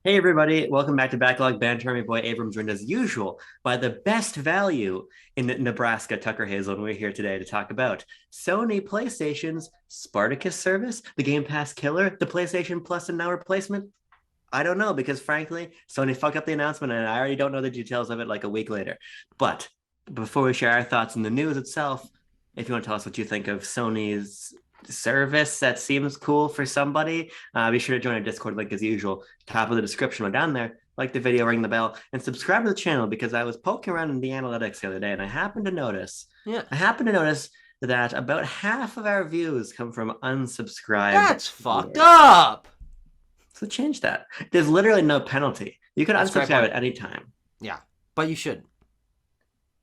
Hey everybody, welcome back to Backlog Banter. My boy Abram joined as usual by the best value in Nebraska, Tucker Hazel, and we're here today to talk about Sony PlayStation's Spartacus service, the Game Pass killer, the PlayStation Plus and now replacement. I don't know because frankly, Sony fucked up the announcement and I already don't know the details of it like a week later. But before we share our thoughts on the news itself, if you want to tell us what you think of Sony's service that seems cool for somebody, be sure to join our Discord link as usual, top of the description or down there. Like the video, ring the bell, and subscribe to the channel because I was poking around in the analytics the other day and Yeah, I happened to notice that about half of our views come from unsubscribed that's fucked viewers. up. So change that. There's literally no penalty. You can That's a great unsubscribe point. at any time. Yeah, but you should,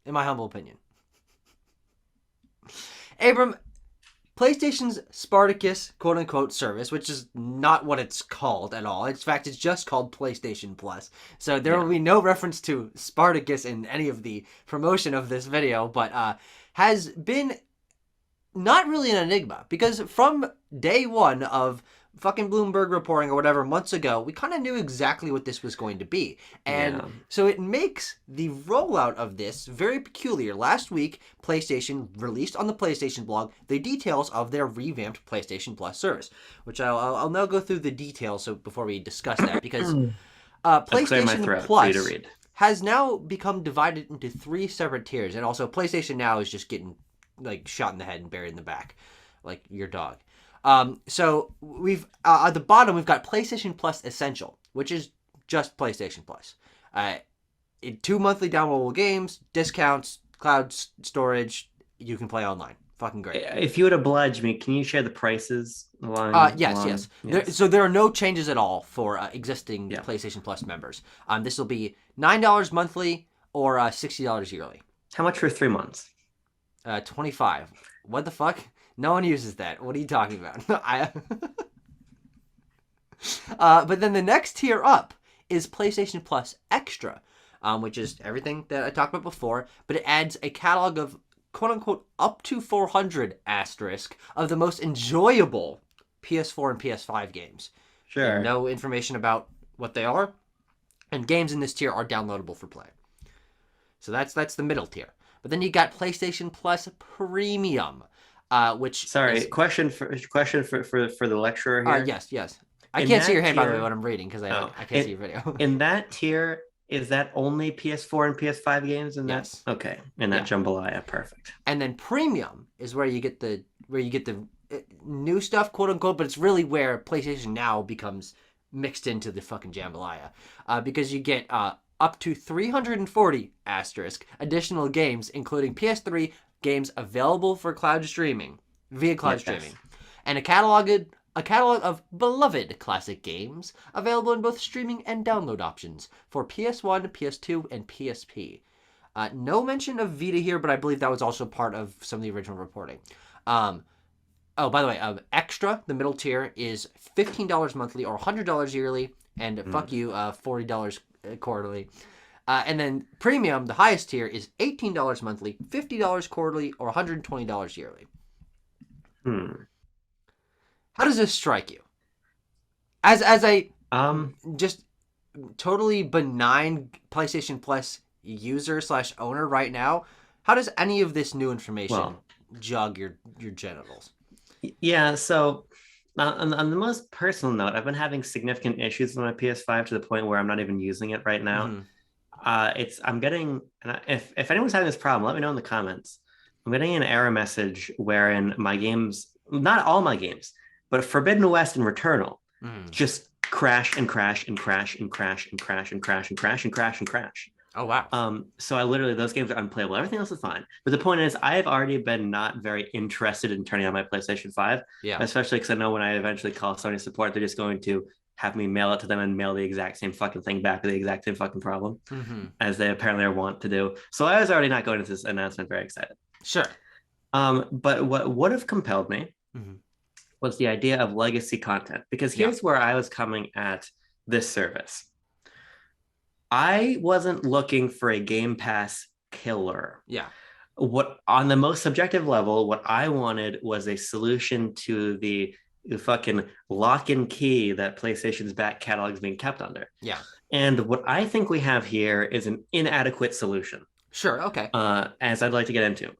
in my humble opinion. Abram, PlayStation's Spartacus quote unquote service, which is not what it's called at all. In fact, it's just called PlayStation Plus. So there Yeah. will be no reference to Spartacus in any of the promotion of this video, but has been not really an enigma because from day one of fucking Bloomberg reporting or whatever months ago, we kind of knew exactly what this was going to be. And Yeah. so it makes the rollout of this very peculiar. Last week, PlayStation released on the PlayStation blog the details of their revamped PlayStation Plus service, which I'll now go through the details so before we discuss that because I'll clear my PlayStation throat for you to Plus read. has now become divided into three separate tiers, and also PlayStation Now is just getting like shot in the head and buried in the back, like your dog. So we've at the bottom we've got PlayStation Plus Essential, which is just PlayStation Plus. Uh, 2 monthly downloadable games, discounts, cloud storage. You can play online. Fucking great. If you would oblige me, can you share the prices Yes, along? yes. Yes. So there are no changes at all for existing Yeah. PlayStation Plus members. This will be $9 monthly or $60 yearly. How much for 3 months? 25. What the fuck? No one uses that. What are you talking about? But then the next tier up is PlayStation Plus Extra, which is everything that I talked about before, but it adds a catalog of quote unquote up to 400 asterisk of the most enjoyable PS4 and PS5 games. And Sure. no information about what they are. And games in this tier are downloadable for play. So that's the middle tier. But then you got PlayStation Plus Premium, which Sorry. is Question for the lecturer here. yes, yes. I In can't see your that hand by the way tier, when I'm reading because oh, I can't see your video. in that tier, is that only PS4 and PS5 games? In that, Yes. okay, in that Yeah. jambalaya, perfect. And then Premium is where you get the new stuff, quote unquote, but it's really where PlayStation Now becomes mixed into the fucking jambalaya, because you get up to 340 asterisk additional games, including PS3 games available for cloud streaming via cloud Yes. streaming, and a catalog of beloved classic games available in both streaming and download options for PS1, PS2, and PSP. No mention of Vita here, but I believe that was also part of some of the original reporting. Um, oh, by the way, Extra, the middle tier, is $15 monthly or $100 yearly, and fuck you, $40 quarterly. And then Premium, the highest tier, is $18 monthly, $50 quarterly, or $120 yearly. Hmm. How does this strike you? As a Um. just totally benign PlayStation Plus user slash owner right now, how does any of this new information Well. jog your genitals? Yeah. So, on the most personal note, I've been having significant issues with my PS5 to the point where I'm not even using it right now. Mm-hmm. It's I'm getting, and if anyone's having this problem, let me know in the comments. I'm getting an error message wherein my games, not all my games, but Forbidden West and Returnal, Mm-hmm. just crash and crash and crash and crash and crash and crash and crash and crash and crash. Oh wow. So I literally those games are unplayable. Everything else is fine. But the point is, I have already been not very interested in turning on my PlayStation 5, Yeah. especially because I know when I eventually call Sony support, they're just going to have me mail it to them and mail the exact same fucking thing back with the exact same fucking problem Mm-hmm. as they apparently are wont to do. So I was already not going into this announcement very excited. Sure. But what would have compelled me Mm-hmm. was the idea of legacy content, because Yeah. here's where I was coming at this service. I wasn't looking for a Game Pass killer. Yeah. What on the most subjective level, what I wanted was a solution to the the fucking lock and key that PlayStation's back catalog is being kept under. Yeah. And what I think we have here is an inadequate solution, Sure. Okay. as I'd like to get into.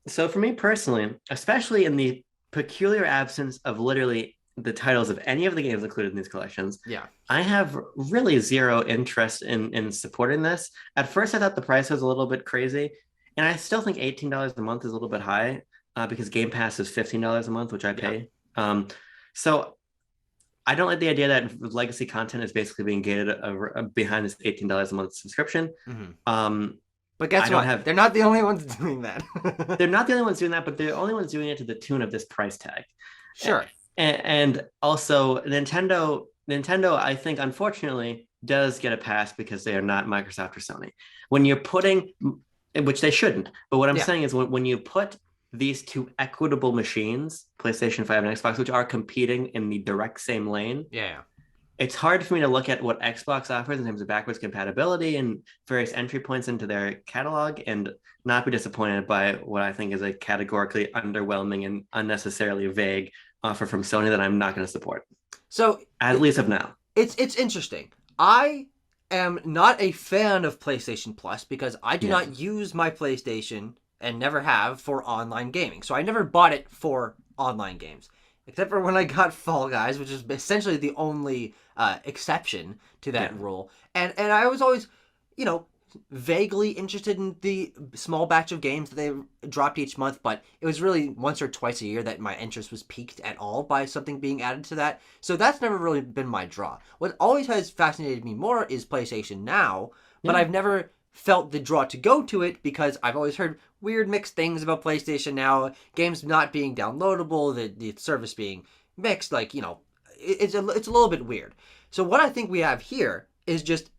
So for me personally, especially in the peculiar absence of literally the titles of any of the games included in these collections, Yeah. I have really zero interest in supporting this. At first, I thought the price was a little bit crazy, and I still think $18 a month is a little bit high because Game Pass is $15 a month, which I Yeah. pay. So I don't like the idea that legacy content is basically being gated behind this $18 a month subscription. Hmm. Um, But I guess don't what? have They're not the only ones doing that. they're not the only ones doing that, but they're the only ones doing it to the tune of this price tag. Sure. And also Nintendo, I think, unfortunately, does get a pass because they are not Microsoft or Sony. When you're putting, which they shouldn't, but what I'm Yeah. saying is when you put these two equitable machines, PlayStation 5 and Xbox, which are competing in the direct same lane, Yeah. it's hard for me to look at what Xbox offers in terms of backwards compatibility and various entry points into their catalog and not be disappointed by what I think is a categorically underwhelming and unnecessarily vague offer from Sony that I'm not going to support, So at least of now. it's interesting. I am not a fan of PlayStation Plus because I do Yeah. not use my PlayStation and never have for online gaming. So I never bought it for online games, except for when I got Fall Guys, which is essentially the only exception to that Yeah. rule. And I was always, you know, vaguely interested in the small batch of games that they dropped each month, but it was really once or twice a year that my interest was piqued at all by something being added to that. So that's never really been my draw. What always has fascinated me more is PlayStation Now, but Yeah. I've never felt the draw to go to it because I've always heard weird mixed things about PlayStation Now, games not being downloadable, the service being mixed, like, you know, it's a little bit weird. So what I think we have here is just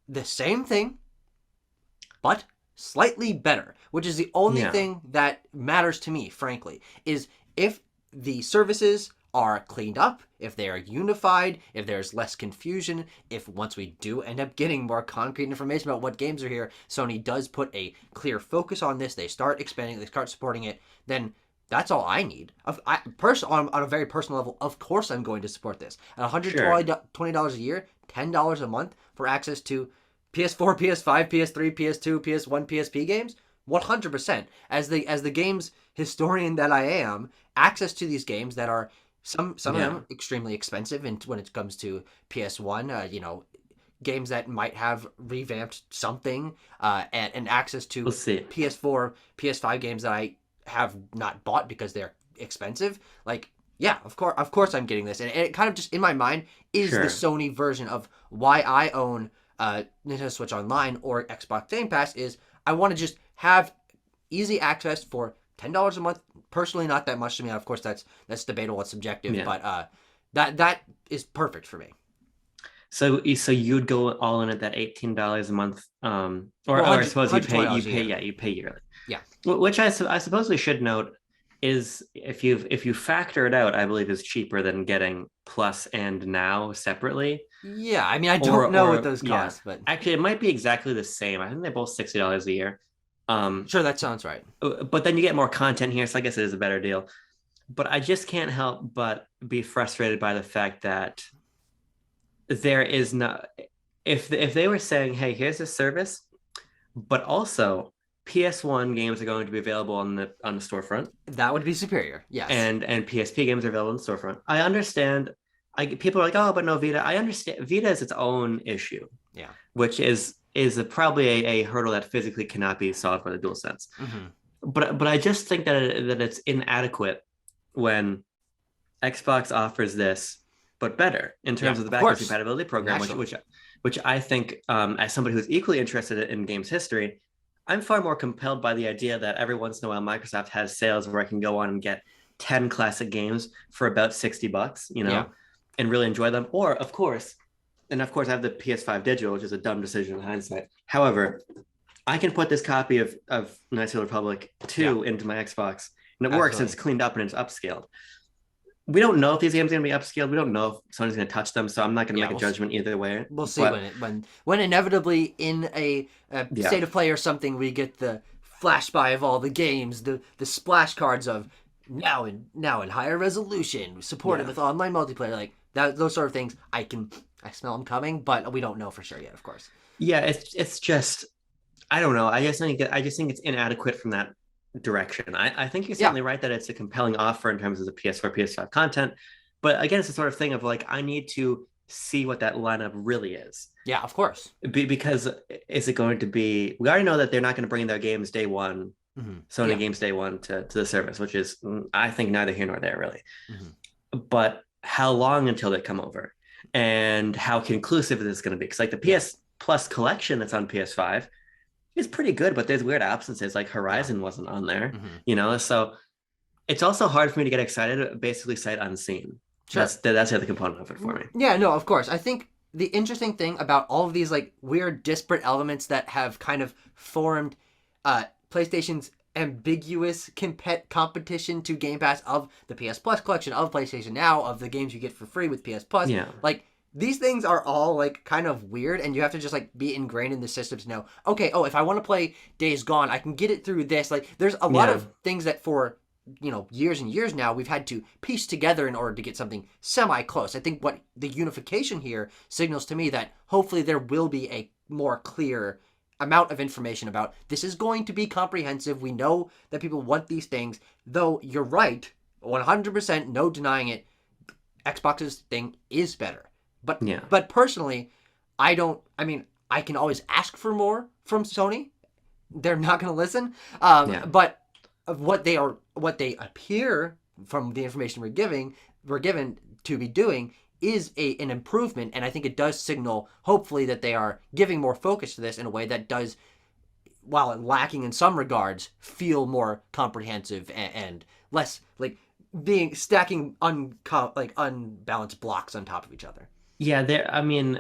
the same thing but slightly better, which is the only Yeah. thing that matters to me, frankly, is if the services are cleaned up, if they are unified, if there's less confusion, if once we do end up getting more concrete information about what games are here, Sony does put a clear focus on this, they start expanding, they start supporting it, then that's all I need. On a very personal level, of course I'm going to support this. At Sure. $120 a year, $10 a month for access to PS4, PS5, PS3, PS2, PS1, PSP games, 100%. As the games historian that I am, access to these games that are some of Yeah. them extremely expensive, and when it comes to PS1, games that might have revamped something, and access We'll to see. PS4, PS5 games that I have not bought because they're expensive. Like, yeah, of course, I'm getting this, and it kind of just in my mind is the Sure. Sony version of why I own Nintendo Switch Online or Xbox Game Pass. Is I want to just have easy access for $10 a month. Personally, not that much to me. Of course, that's debatable, it's subjective, Yeah. but that is perfect for me. So you'd go all in at that $18 a month, or Well, I suppose $120 a year. you pay yearly. Yeah. Which I suppose we should note is if you factor it out, I believe is cheaper than getting Plus and Now separately. Yeah, I mean, I Or don't know what or those yeah, cost, but actually it might be exactly the same. I think they're both $60 a year. sure, that sounds right. But then you get more content here, so I guess it is a better deal. But I just can't help but be frustrated by the fact that there is not if they were saying, hey, here's a service, but also PS1 games are going to be available on the storefront, That would be superior. Yes. and PSP games are available on the storefront. I understand. People are like, oh, but no Vita. I understand. Vita is its own issue, Yeah. which is probably a hurdle that physically cannot be solved by the DualSense. Mm-hmm. But I just think that it's inadequate when Xbox offers this, but better in terms Yeah, of the of backwards course. compatibility program, Naturally. which I think, as somebody who's equally interested in games history, I'm far more compelled by the idea that every once in a while Microsoft has sales where I can go on and get 10 classic games for about $60, Yeah. and really enjoy them. Or of course, I have the PS5 digital, which is a dumb decision in hindsight. However, I can put this copy of Knights of the Republic 2 into my Xbox, and it works, and Absolutely. it's cleaned up and it's upscaled. We don't know if these games are going to be upscaled. We don't know if Sony's going to touch them, so I'm not going to Yeah, make a judgment either way. we'll see But when inevitably in a yeah, state of play or something we get the flash by of all the games, the splash cards of now in higher resolution, supported Yeah. with online multiplayer, like that, those sort of things. I smell them coming, but we don't know for sure yet, of course. Yeah, it's just I don't know. I just think it's inadequate from that direction. I think you're Yeah, certainly right that it's a compelling offer in terms of the PS4, PS5 content, but again, it's the sort of thing of like I need to see what that lineup really is. yeah, of course. Because is it going to be? We already know that they're not going to bring their games day one, Sony Yeah. games day one to the service, which is I think neither here nor there really. Hmm. But how long until they come over, and how conclusive is this going to be? Because like the Yeah. PS Plus collection that's on PS5 is pretty good, but there's weird absences. Like Yeah. Horizon wasn't on there, Hmm. so it's also hard for me to get excited. Basically, sight unseen. Sure. That's the other component of it for me. Yeah, no, of course. I think the interesting thing about all of these like weird disparate elements that have kind of formed PlayStation's ambiguous competition to Game Pass of the PS Plus collection of PlayStation Now of the games you get for free with PS Plus, Yeah, like these things are all like kind of weird, and you have to just like be ingrained in the system to know, okay, oh, if I want to play Days Gone, I can get it through this. Like there's a lot yeah, of things that for years and years now we've had to piece together in order to get something semi close. I think what the unification here signals to me that hopefully there will be a more clear amount of information about this is going to be comprehensive. We know that people want these things, though you're right, 100%, no denying it. Xbox's thing is better. But yeah, but personally, I don't I mean, I can always ask for more from Sony. They're not going to listen. yeah. But of what they appear from the information we're given to be doing is an improvement, and I think it does signal hopefully that they are giving more focus to this in a way that does, while lacking in some regards, feel more comprehensive and less like being stacking unbalanced blocks on top of each other. Yeah, I mean,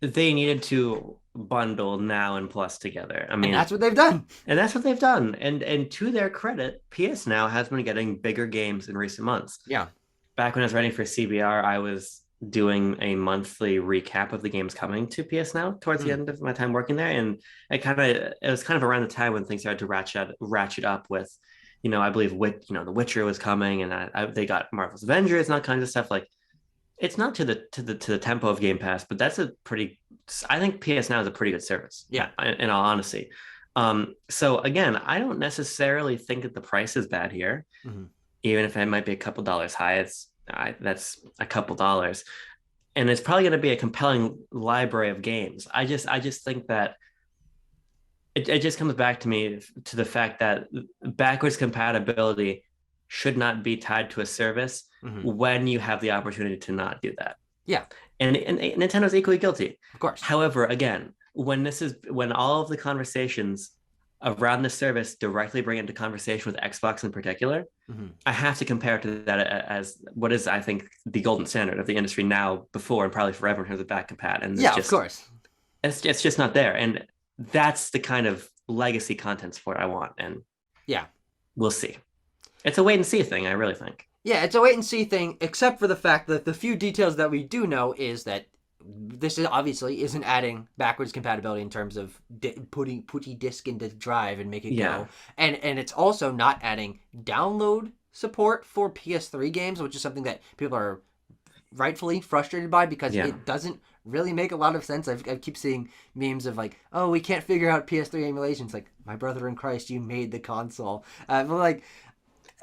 they needed to bundle Now and Plus together. I And mean, that's what they've done. and that's what they've done. And to their credit, PS Now has been getting bigger games in recent months. Yeah. Back when I was writing for CBR, I was doing a monthly recap of the games coming to PS Now towards the Mm. end of my time working there, and it was kind of around the time when things started to ratchet up with, I believe The Witcher was coming, and they got Marvel's Avengers and all kinds of stuff. Like it's not to the tempo of Game Pass, but that's a pretty. I think PS Now is a pretty good service. Yeah. In all honesty. So again, I don't necessarily think that the price is bad here, Mm-hmm. even if it might be a couple dollars high. That's a couple dollars, and it's probably going to be a compelling library of games. I just think that it just comes back to me to the fact that backwards compatibility should not be tied to a service Mm-hmm. when you have the opportunity to not do that. Yeah. And Nintendo's equally guilty. Of course. However, again, when all of the conversations around the service directly bring into conversation with Xbox in particular, Mm-hmm. I have to compare it to that as what is, I think, the golden standard of the industry now, before, and probably forever in terms of back compat. And Yeah, of course. it's just not there. And that's the kind of legacy content support I want. And Yeah. we'll see. It's a wait and see thing, I really think. Yeah, it's a wait and see thing, except for the fact that the few details that we do know is that this obviously isn't adding backwards compatibility in terms of putting disk into drive and make it Yeah. go, and it's also not adding download support for PS3 games, which is something that people are rightfully frustrated by because Yeah. it doesn't really make a lot of sense. I keep seeing memes of like, oh, we can't figure out PS3 emulations. Like, my brother in Christ, you made the console. But like,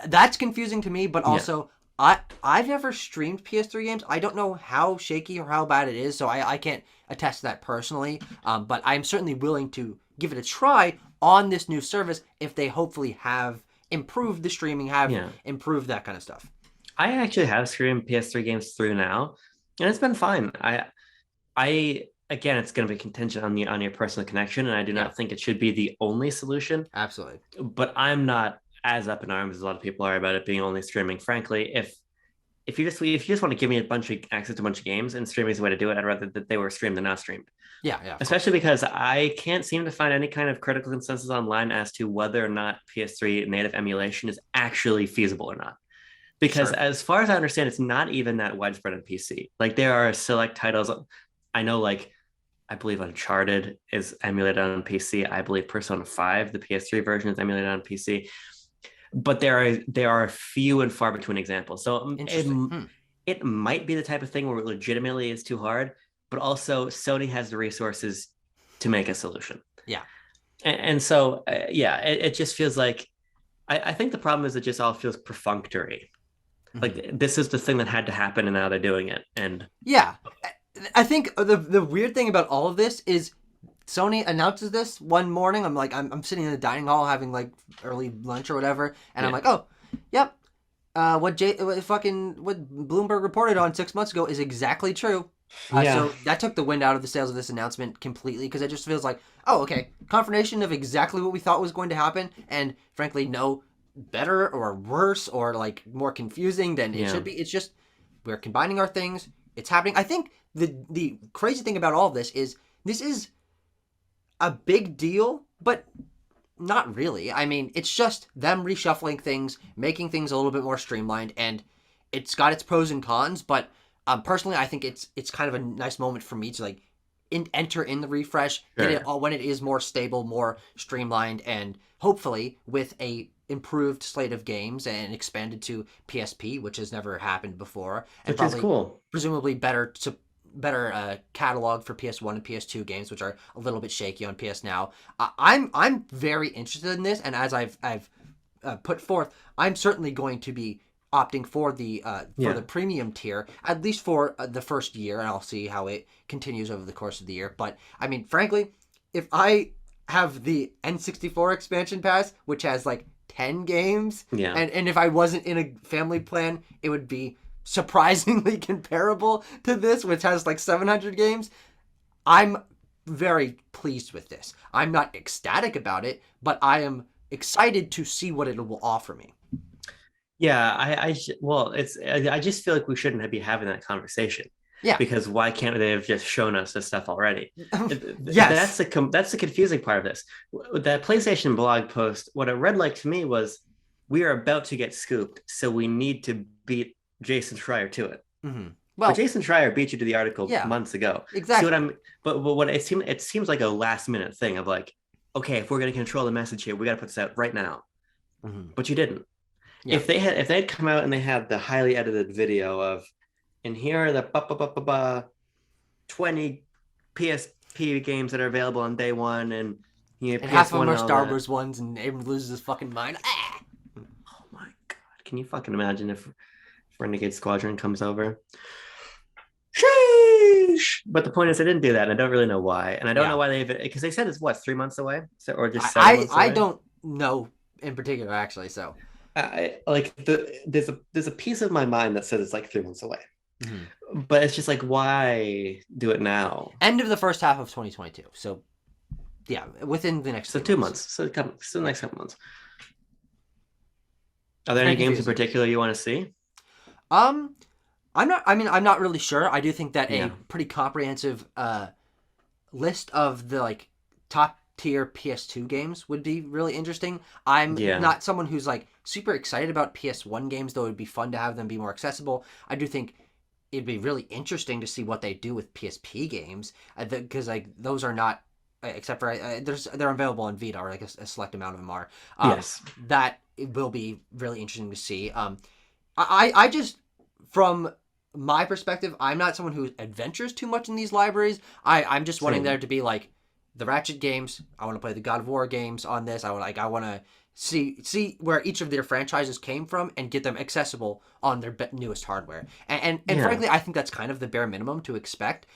that's confusing to me. But Yeah. also, I've never streamed PS3 games. I don't know how shaky or how bad it is, so I can't attest to that personally. But I'm certainly willing to give it a try on this new service if they hopefully have improved the streaming, have Yeah. improved that kind of stuff. I actually have streamed PS3 games through Now, and it's been fine. I again, it's going to be contingent on your personal connection, and I do Yeah. not think it should be the only solution. Absolutely. But I'm not as up in arms as a lot of people are about it being only streaming. Frankly, if you just want to give me a bunch of access to a bunch of games and streaming is the way to do it, I'd rather that they were streamed than not streamed. Yeah, yeah. Especially because I can't seem to find any kind of critical consensus online as to whether or not PS3 native emulation is actually feasible or not. Because Sure. as far as I understand, it's not even that widespread on PC. Like there are select titles. I know, like I believe Uncharted is emulated on PC. I believe Persona 5, the PS3 version, is emulated on PC. but there are few and far between examples. So Interesting. it might be the type of thing where it legitimately is too hard, but also Sony has the resources to make a solution. Yeah. And so, yeah, it just feels like I think the problem is it just all feels perfunctory. Mhm. Like this is the thing that had to happen, and now they're doing it. And Yeah. I think the weird thing about all of this is Sony announces this one morning. I'm sitting in the dining hall having like early lunch or whatever, and I'm yeah, like, oh, yep. What Bloomberg reported on 6 months ago is exactly true. yeah, So that took the wind out of the sails of this announcement completely because it just feels like, oh, okay, confirmation of exactly what we thought was going to happen, and frankly, no better or worse or like more confusing than it yeah. should be. It's just we're combining our things. It's happening. I think the crazy thing about all of this is a big deal, but not really. I mean, it's just them reshuffling things, making things a little bit more streamlined, and it's got its pros and cons. But personally, I think it's kind of a nice moment for me to like enter in the refresh, get it Sure. all when it is more stable, more streamlined, and hopefully with a improved slate of games and expanded to PSP, which has never happened before, and Which is probably cool. presumably better catalog for PS1 and PS2 games, which are a little bit shaky on PS Now. I'm very interested in this, and as I've put forth, I'm certainly going to be opting for Yeah, the premium tier at least for the first year, and I'll see how it continues over the course of the year. But I mean, frankly, if I have the N64 expansion pass, which has like 10 games, yeah. and if I wasn't in a family plan, it would be surprisingly comparable to this, which has like 700 games. I'm very pleased with this. I'm not ecstatic about it, but I am excited to see what it will offer me. Yeah, well, I just feel like we shouldn't be having that conversation Yeah. because why can't they have just shown us this stuff already? That's Yes. the confusing part of this. That PlayStation blog post, what it read like to me was, we are about to get scooped, so we need to beat Jason Schreier to it. Hmm. But Well, Jason Schreier beat you to the article yeah, months ago. See what exactly. I'm? But what it seems like a last minute thing of like, okay, if we're going to control the message here, we got to put this out right now. Hmm. But you didn't. Yeah. If they had come out and they had the highly edited video of, and here are the 20 PSP games that are available on day one, and And half of them PS1 and are all Star that. Wars ones, and Abrams loses his fucking mind. Ah! Oh my god! Can you fucking imagine if Renegade Squadron comes over? Sheesh! But the point is, they didn't do that, and I don't really know why. And I don't know Yeah. why they even, because they said it's what, 3 months away, or just I, seven I months I away. don't know in particular actually. So. I like there's a piece of my mind that says it's like 3 months away, Mhm. but it's just like, why do it now? End of the first half of 2022. So yeah, within the next So few 2 months. months. So the next couple months. Are there any Very games in confusing. particular you want to see? Um, I'm not. I mean, I'm not really sure. I do think that a Yeah, pretty comprehensive list of the like top tier PS2 games would be really interesting. I'm yeah, not someone who's like super excited about PS1 games, though it'd be fun to have them be more accessible. I do think it'd be really interesting to see what they do with PSP games because like those are not except for they're available on Vita or like a select amount of them are. yes, That it will be really interesting to see. I just from my perspective, I'm not someone who adventures too much in these libraries. I'm just wanting there same. to be like the Ratchet games. I want to play the God of War games on this. I want to see where each of their franchises came from and get them accessible on their newest hardware. And Yeah, frankly, I think that's kind of the bare minimum to expect.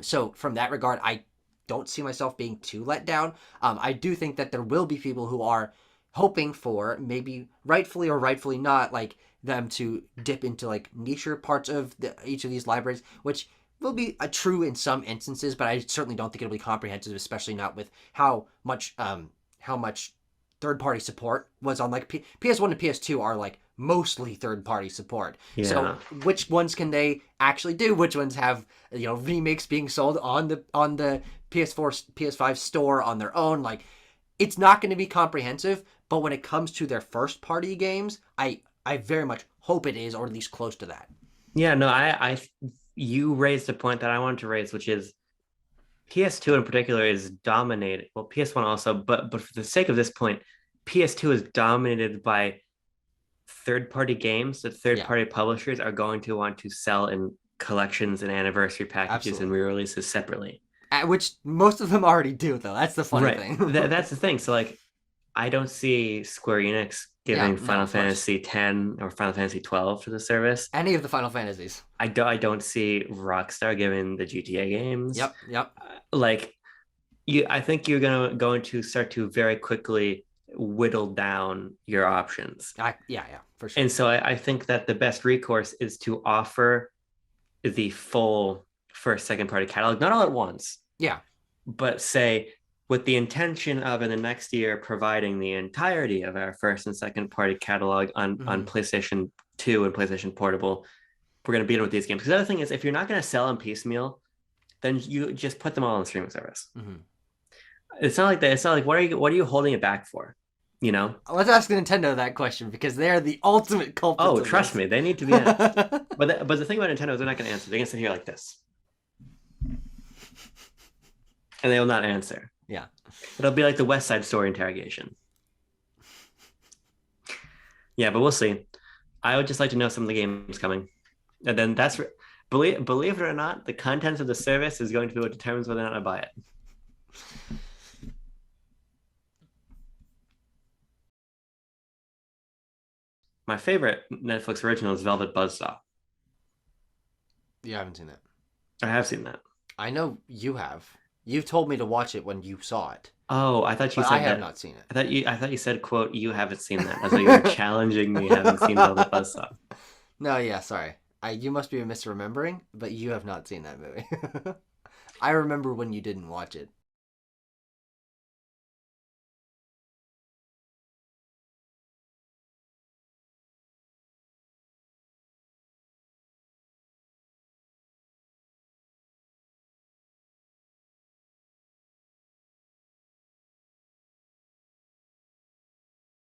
So from that regard, I don't see myself being too let down. I do think that there will be people who are hoping for maybe rightfully or rightfully not like them to dip into like niche parts of each of these libraries, which will be true in some instances, but I certainly don't think it'll be comprehensive, especially not with how much third party support was on like PS1 and PS2 are like mostly third party support. So yeah, which ones can they actually do? Which ones have remakes being sold on the PS4 PS5 store on their own? Like it's not going to be comprehensive, but when it comes to their first party games, I very much hope it is, or at least close to that. yeah. No, you raised a point that I wanted to raise, which is PS2 in particular is dominated. Well, PS1 also, but for the sake of this point, PS2 is dominated by third-party games that Yeah, third-party publishers are going to want to sell in collections and anniversary packages and absolutely. re-releases separately. Which most of them already do, though. That's the funny Right. thing. That's the thing. So like I don't see Square Enix Yeah, giving no, Final of course. Fantasy X or Final Fantasy 12 to the service. Any of the Final Fantasies. I don't see Rockstar giving the GTA games. Yep, yep. Like I think you're going to start to very quickly whittle down your options. Yeah, yeah, for sure. And so I think that the best recourse is to offer the full first, second party catalog, not all at once, Yeah. but say with the intention of in the next year providing the entirety of our first and second party catalog on Hmm. PlayStation 2 and PlayStation Portable. We're going to beat them with these games. Because the other thing is, if you're not going to sell them piecemeal, then you just put them all on the streaming service. Hmm. It's not like that. It's not like what are you holding it back for? You know? Let's ask Nintendo that question because they're the ultimate culprits Oh, of trust this. me, they need to be asked. But the thing about Nintendo is they're not going to answer. They're going to sit here like this, and they will not answer. Yeah. It'll be like the West Side Story interrogation. Yeah, but we'll see. I would just like to know some of the games coming, and then believe it or not, the contents of the service is going to be what determines whether or not I buy it. My favorite Netflix original is Velvet Buzzsaw. You haven't seen it. I have seen that. I know you have. You've told me to watch it when you saw it, Oh, I thought you but I said have that. not seen it. I thought you said, "quote You haven't seen that," as though you were challenging me having seen Velvet Buzzsaw. No, yeah, sorry. You must be misremembering, but you have not seen that movie. I remember when you didn't watch it.